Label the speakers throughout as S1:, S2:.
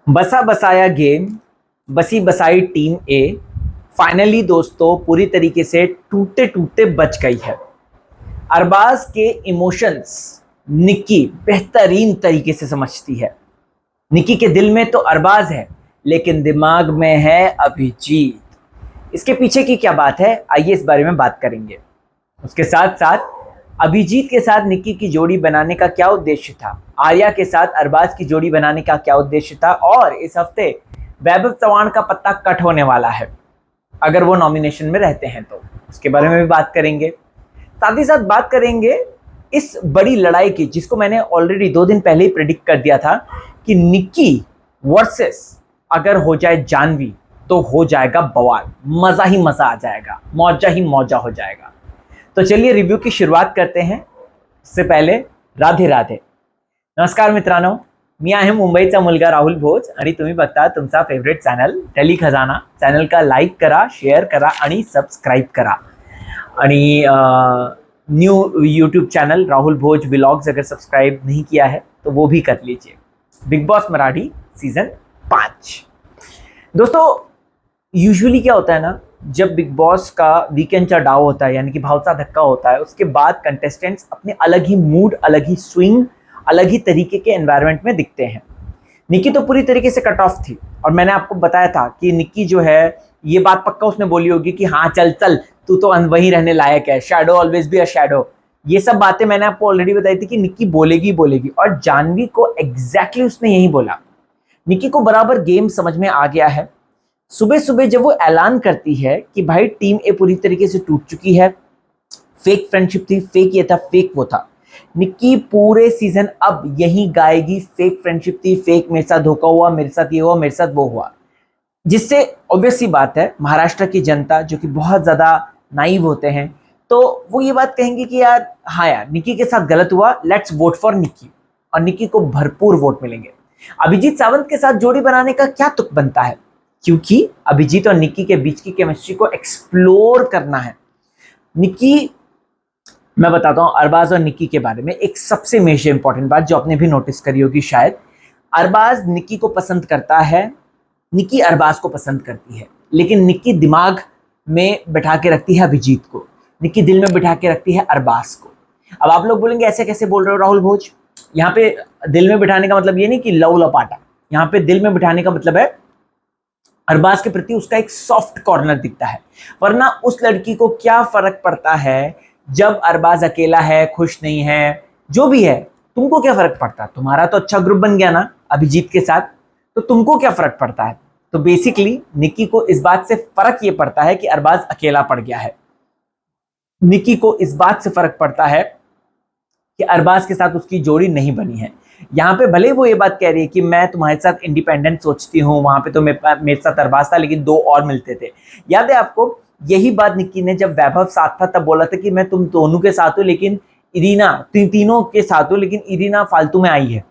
S1: बसा बसाया गेम, बसी बसाई टीम ए फाइनली दोस्तों पूरी तरीके से टूटते टूटते बच गई है। अरबाज के इमोशंस निक्की बेहतरीन तरीके से समझती है। निक्की के दिल में तो अरबाज है, लेकिन दिमाग में है अभिजीत। इसके पीछे की क्या बात है, आइए इस बारे में बात करेंगे। उसके साथ साथ अभिजीत के साथ निक्की की जोड़ी बनाने का क्या उद्देश्य था, आर्या के साथ अरबाज की जोड़ी बनाने का क्या उद्देश्य था, और इस हफ्ते वैभव चव्हाण का पत्ता कट होने वाला है अगर वो नॉमिनेशन में रहते हैं तो उसके बारे में भी बात करेंगे। साथ ही साथ बात करेंगे इस बड़ी लड़ाई की, जिसको मैंने ऑलरेडी 2 दिन पहले ही प्रेडिक्ट कर दिया था कि निक्की वर्सेस अगर हो जाए जानवी तो हो जाएगा बवाल, मजा ही मजा आ जाएगा, मौजा ही मौजा हो जाएगा। तो चलिए रिव्यू की शुरुआत करते हैं। उससे पहले राधे राधे, नमस्कार मित्रांनो, मी आहे मुंबईचा मुलगा राहुल भोज आणि तुम्ही बघता तुमचा फेवरेट चॅनल टेली खजाना। चॅनलका लाईक करा, शेअर करा आणि सबस्क्राईब करा। आणि न्यू यूट्यूब चैनल राहुल भोज व्लॉग्स अगर सब्सक्राइब नहीं किया है तो वो भी कर लीजिए। Big boss Marathi season 5। दोस्तों यूजुअली क्या होता है ना, जब बिग बॉस का वीकेंड का डाव होता है, यानी कि भावसा धक्का होता है, उसके बाद कंटेस्टेंट्स अपने अलग ही मूड, अलग ही स्विंग, अलग ही तरीके के एनवायरनमेंट में दिखते हैं। निक्की तो पूरी तरीके से कट ऑफ थी, और मैंने आपको बताया था कि निक्की जो है, ये बात पक्का उसने बोली होगी कि हाँ चल चल तू तो वहीं रहने लायक है, shadow always be a shadow. ये सब बातें मैंने आपको ऑलरेडी बताई थी कि निक्की बोलेगी बोलेगी, और जानवी को एग्जैक्टली उसने यही बोला। निक्की को बराबर गेम समझ में आ गया है। सुबह सुबह जब वो ऐलान करती है कि भाई टीम ए पूरी तरीके से टूट चुकी है, फेक फ्रेंडशिप थी, फेक ये था, फेक वो था, निक्की पूरे सीजन अब यही गाएगी फेक फ्रेंडशिप थी, फेक मेरे साथ धोखा हुआ, मेरे साथ ये हुआ, मेरे साथ वो हुआ। जिससे ऑब्वियस सी बात है, महाराष्ट्र की जनता जो कि बहुत ज्यादा नाइव होते हैं, तो वो ये बात कहेंगे कि यार हाँ यार निक्की के साथ गलत हुआ, लेट्स वोट फॉर निक्की, और निक्की को भरपूर वोट मिलेंगे। अभिजीत सावंत के साथ जोड़ी बनाने का क्या तुक बनता है, क्योंकि अभिजीत और निक्की के बीच की केमिस्ट्री को एक्सप्लोर करना है। निक्की, मैं बताता हूं अरबाज और निक्की के बारे में एक सबसे मेजर इंपॉर्टेंट बात जो आपने भी नोटिस करी होगी शायद। अरबाज निक्की को पसंद करता है, निक्की अरबाज को पसंद करती है, लेकिन निक्की दिमाग में बिठा के रखती है अभिजीत को, निक्की दिल में बिठा के रखती है अरबाज को। अब आप लोग बोलेंगे ऐसे कैसे बोल रहे हो राहुल भोज, यहाँ पे दिल में बिठाने का मतलब ये नहीं कि लव लपाटा, यहाँ पे दिल में बिठाने का मतलब है अरबाज के प्रति उसका एक सॉफ्ट कॉर्नर दिखता है। वरना उस लड़की को क्या फर्क पड़ता है जब अरबाज अकेला है, खुश नहीं है, जो भी है, तुमको क्या फर्क पड़ता है? तुम्हारा तो अच्छा ग्रुप बन गया ना अभिजीत के साथ, तो तुमको क्या फर्क पड़ता है? तो बेसिकली निक्की को इस बात से फर्क ये पड़ता है कि अरबाज अकेला पड़ गया है। निक्की को इस बात से फर्क पड़ता है कि अरबाज के साथ उसकी जोड़ी नहीं बनी है। यहाँ पे भले वो ये बात कह रही है कि मैं तुम्हारे साथ इंडिपेंडेंट सोचती हूँ, वहां पे तो मेरे साथ अरबाज था लेकिन 2 और मिलते थे। याद है आपको, यही बात निक्की ने जब वैभव साथ था तब बोला था कि मैं तुम दोनों के साथ हूँ, लेकिन इरीना तीनों के साथ हूँ, लेकिन इरीना फालतू में आई है।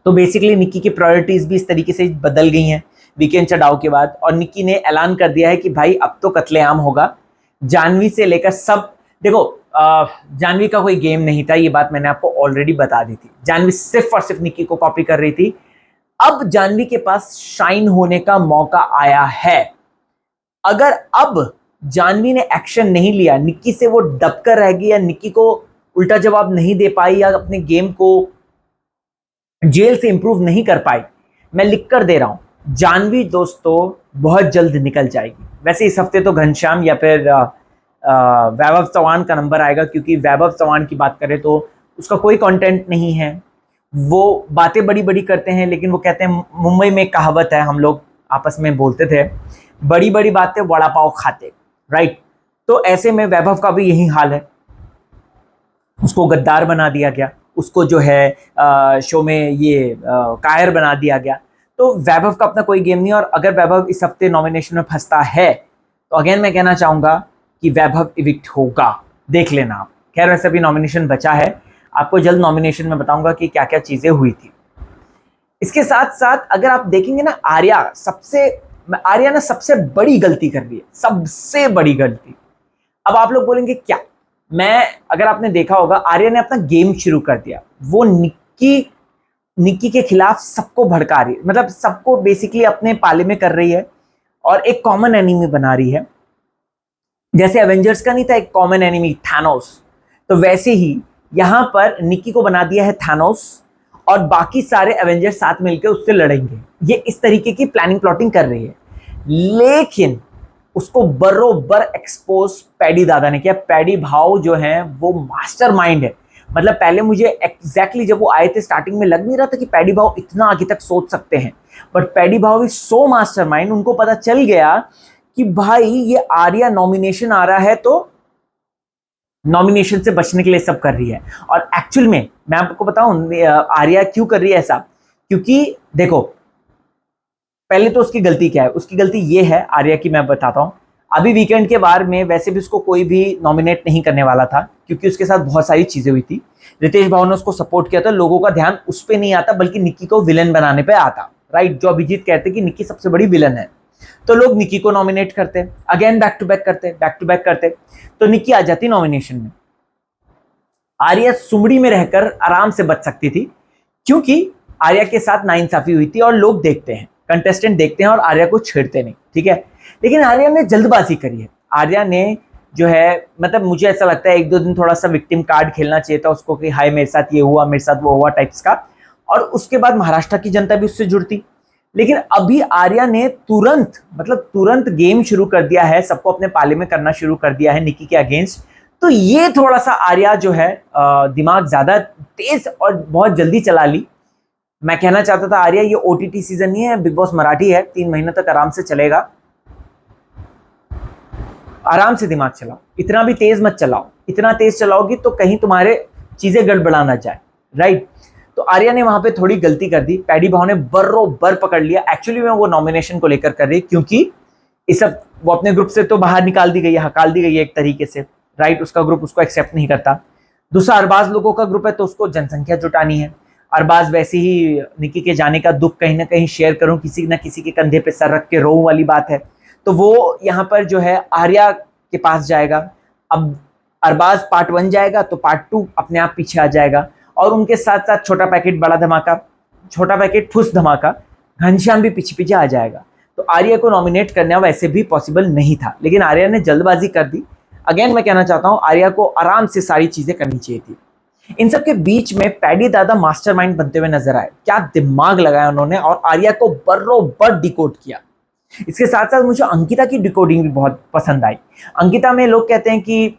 S1: तो बेसिकली निक्की की प्रायोरिटीज भी इस तरीके से बदल गई हैं वीकेंड चढ़ाव के बाद, और निक्की ने ऐलान कर दिया है कि भाई अब तो कत्लेआम होगा। जानवी से लेकर सब, देखो जानवी का कोई गेम नहीं था, ये बात मैंने आपको ऑलरेडी बता दी थी। जानवी सिर्फ और सिर्फ निक्की को कॉपी कर रही थी। अब जानवी के पास शाइन होने का मौका आया है। अगर अब जानवी ने एक्शन नहीं लिया, निक्की से वो दबकर रह गई, या निक्की को उल्टा जवाब नहीं दे पाई, या अपने गेम को जेल से इंप्रूव नहीं कर पाई, मैं लिख कर दे रहा हूं, जानवी दोस्तों बहुत जल्द निकल जाएगी। वैसे इस हफ्ते तो घनश्याम या फिर वैभव चव्हाण का नंबर आएगा, क्योंकि वैभव चव्हाण की बात करें तो उसका कोई कंटेंट नहीं है। वो बातें बड़ी बड़ी करते हैं, लेकिन वो कहते हैं, मुंबई में कहावत है, हम लोग आपस में बोलते थे, बड़ी बड़ी बातें वड़ा पाव खाते, राइट। तो ऐसे में वैभव का भी यही हाल है। उसको गद्दार बना दिया गया, उसको जो है शो में ये कायर बना दिया गया। तो वैभव का अपना कोई गेम नहीं, और अगर वैभव इस हफ्ते नॉमिनेशन में फंसता है तो अगेन मैं कहना चाहूंगा कि वैभव इविक्ट होगा, देख लेना आप। खैर वैसे भी नॉमिनेशन बचा है, आपको जल्द नॉमिनेशन में बताऊंगा कि क्या क्या चीजें हुई थी। इसके साथ साथ अगर आप देखेंगे ना, आर्या ने सबसे बड़ी गलती कर दी है, सबसे बड़ी गलती। अब आप लोग बोलेंगे क्या, अगर आपने देखा होगा, आर्या ने अपना गेम शुरू कर दिया। वो निक्की निक्की के खिलाफ सबको भड़का रही है, मतलब सबको बेसिकली अपने पाले में कर रही है और एक कॉमन एनिमी बना रही है। जैसे एवेंजर्स का नहीं था एक कॉमन एनिमी थानोस, तो वैसे ही यहां पर निक्की को बना दिया है थानोस और बाकी सारे एवेंजर्स साथ मिलकर उससे लड़ेंगे। ये इस तरीके की प्लानिंग प्लॉटिंग कर रही है, लेकिन उसको बरोबर एक्सपोज पैडी दादा ने किया। पैडी भाव जो है वो मास्टरमाइंड है। मतलब पहले मुझे एग्जैक्टली जब वो आए थे स्टार्टिंग में लग नहीं रहा था कि पैडी भाव इतना आगे तक सोच सकते हैं, बट पैडी भाव इज सो मास्टरमाइंड। उनको पता चल गया कि भाई ये आर्या नॉमिनेशन आ रहा है तो नॉमिनेशन से बचने के लिए सब कर रही है। और एक्चुअल में मैं आपको बताऊं आर्या क्यों कर रही है ऐसा, क्योंकि देखो पहले तो उसकी गलती क्या है। उसकी गलती ये है आर्या की, मैं बताता हूं। अभी वीकेंड के बार में वैसे भी उसको कोई भी नॉमिनेट नहीं करने वाला था, क्योंकि उसके साथ बहुत सारी चीजें हुई थी। रितेश भाव ने उसको सपोर्ट किया था, लोगों का ध्यान उस पर नहीं आता बल्कि निक्की को विलन बनाने पे आता, राइट। जो अभिजीत कहते कि निक्की सबसे बड़ी विलन है, तो लोग निक्की को नॉमिनेट करते, अगेन बैक टू बैक करते, तो निक्की आ जाती नॉमिनेशन में। आर्या सुमड़ी में रहकर आराम से बच सकती थी, क्योंकि आर्या के साथ नाइंसाफी हुई थी और लोग देखते हैं, कंटेस्टेंट देखते हैं और आर्या को छेड़ते नहीं, ठीक है। लेकिन आर्या ने जल्दबाजी करी है। आर्या ने जो है, मतलब मुझे ऐसा लगता है एक दो दिन थोड़ा सा विक्टिम कार्ड खेलना चाहिए था उसको कि हाय मेरे साथ ये हुआ, मेरे साथ वो हुआ टाइप्स का, और उसके बाद महाराष्ट्र की जनता भी उससे जुड़ती। लेकिन अभी आर्या ने तुरंत गेम शुरू कर दिया है, सबको अपने पाले में करना शुरू कर दिया है निक्की के अगेंस्ट। तो ये थोड़ा सा आर्या जो है दिमाग ज्यादा तेज और बहुत जल्दी चला ली। मैं कहना चाहता था आर्या ये ओटीटी सीजन नहीं है, बिग बॉस मराठी है, 3 महीने तक आराम से चलेगा। आराम से दिमाग चलाओ, इतना भी तेज मत चलाओ। इतना तेज चलाओगी तो कहीं तुम्हारे चीजें गड़बड़ा ना जाए, राइट। तो आर्या ने वहां पे थोड़ी गलती कर दी, पैडी भाव ने बरोबर पकड़ लिया। एक्चुअली में वो नॉमिनेशन को लेकर कर रही, क्योंकि इस सब वो अपने ग्रुप से तो बाहर निकाल दी गई है, हकाल दी गई है एक तरीके से, राइट। उसका ग्रुप उसको एक्सेप्ट नहीं करता। दूसरा अरबाज लोगों का ग्रुप है, तो उसको जनसंख्या जुटानी है। अरबाज वैसे ही निक्की के जाने का दुख कहीं ना कहीं शेयर करूं, किसी न किसी के कंधे पे सर रख के रो वाली बात है, तो वो यहाँ पर जो है आर्या के पास जाएगा। अब अरबाज पार्ट 1 जाएगा तो पार्ट 2 अपने आप पीछे आ जाएगा, और उनके साथ साथ छोटा पैकेट बड़ा धमाका, छोटा पैकेट फुस धमाका, घनश्याम भी पीछे पीछे आ जाएगा। तो आर्या को नॉमिनेट करना वैसे भी पॉसिबल नहीं था, लेकिन आर्या ने जल्दबाजी कर दी। अगेन मैं कहना चाहता हूं आर्या को आराम से सारी चीजें करनी चाहिए थी। इन सब के बीच में पैडी दादा मास्टरमाइंड बनते हुए नजर आए। क्या दिमाग लगाया उन्होंने, और आर्या को बरोबर डिकोड किया। इसके साथ साथ मुझे अंकिता की डिकोडिंग भी बहुत पसंद आई। अंकिता में लोग कहते हैं कि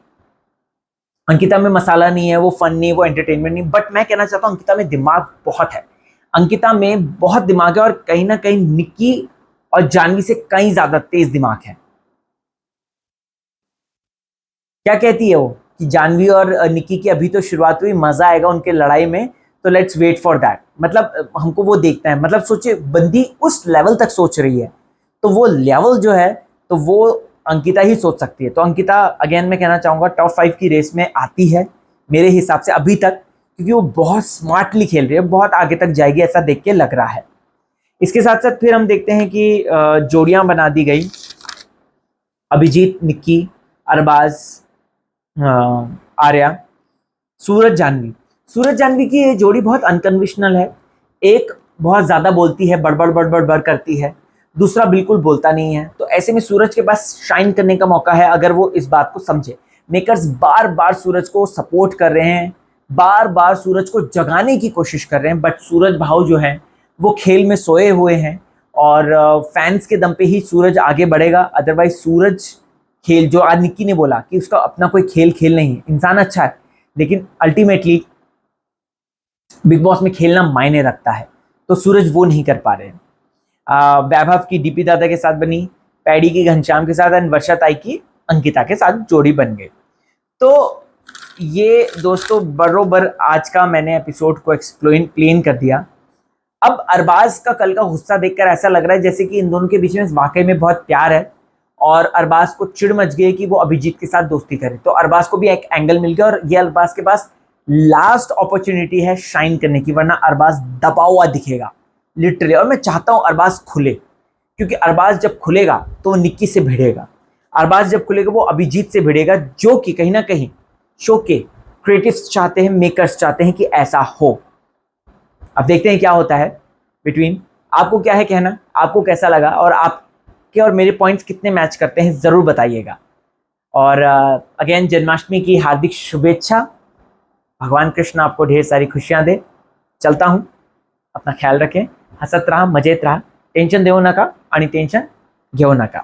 S1: अंकिता में मसाला नहीं है, वो फन नहीं, वो एंटरटेनमेंट नहीं, बट मैं कहना चाहता हूं अंकिता में दिमाग बहुत है। अंकिता में बहुत दिमाग है, और कहीं ना कहीं निक्की और जानवी से कहीं ज्यादा तेज दिमाग है। क्या कहती है वो कि जानवी और निक्की की अभी तो शुरुआत हुई, मजा आएगा उनके लड़ाई में, तो लेट्स वेट फॉर दैट। मतलब हमको वो देखना है। मतलब सोचिए बंदी उस लेवल तक सोच रही है, तो वो लेवल जो है तो वो अंकिता ही सोच सकती है। तो अंकिता अगेन मैं कहना चाहूंगा टॉप 5 की रेस में आती है मेरे हिसाब से अभी तक, क्योंकि वो बहुत स्मार्टली खेल रही है, बहुत आगे तक जाएगी ऐसा देख के लग रहा है। इसके साथ साथ फिर हम देखते हैं कि जोड़ियां बना दी गई, अभिजीत, निक्की, अरबाज, आर्या, सूरज जानवी। सूरज जानवी की ये जोड़ी बहुत अनकन्वेंशनल है। एक बहुत ज्यादा बोलती है, बड़बड़ बड़बड़ बड़ करती है, दूसरा बिल्कुल बोलता नहीं है। तो ऐसे में सूरज के पास शाइन करने का मौका है अगर वो इस बात को समझे। मेकर्स बार बार सूरज को सपोर्ट कर रहे हैं, बार बार सूरज को जगाने की कोशिश कर रहे हैं, बट सूरज भाव जो है वो खेल में सोए हुए हैं, और फैंस के दम पे ही सूरज आगे बढ़ेगा। अदरवाइज सूरज खेल, जो आज निक्की ने बोला कि उसका अपना कोई खेल नहीं है, इंसान अच्छा है, लेकिन अल्टीमेटली बिग बॉस में खेलना मायने रखता है, तो सूरज वो नहीं कर पा रहे हैं। वैभव की डीपी दादा के साथ बनी, पैडी की घनश्याम के साथ, एंड वर्षा ताई की अंकिता के साथ जोड़ी बन गई। तो ये दोस्तों बरोबर आज का मैंने एपिसोड को एक्सप्लेन कर दिया। अब अरबाज का कल का गुस्सा देखकर ऐसा लग रहा है जैसे कि इन दोनों के बीच में वाकई में बहुत प्यार है, और अरबाज को चिढ़ मच गई कि वो अभिजीत के साथ दोस्ती करे। तो अरबाज को भी एक एंगल मिल गया, और ये अरबाज के पास लास्ट अपॉर्चुनिटी है शाइन करने की, वरना अरबाज दबा हुआ दिखेगा लिटरली। और मैं चाहता हूं अरबाज खुले, क्योंकि अरबाज जब खुलेगा तो वो निक्की से भिड़ेगा। अरबाज जब खुलेगा वो अभिजीत से भिड़ेगा, जो कि कहीं ना कहीं शो के क्रिएटिव्स चाहते हैं, मेकर्स चाहते हैं कि ऐसा हो। अब देखते हैं क्या होता है बिटवीन। आपको क्या है कहना, आपको कैसा लगा, और आपके और मेरे पॉइंट्स कितने मैच करते हैं ज़रूर बताइएगा। और अगेन जन्माष्टमी की हार्दिक शुभेच्छा। भगवान कृष्ण आपको ढेर सारी खुशियाँ दे। चलता हूँ, अपना ख्याल रखें, हसत रहा, मजेत रहा, टेन्शन देऊ नका आणि टेन्शन घेऊ नका।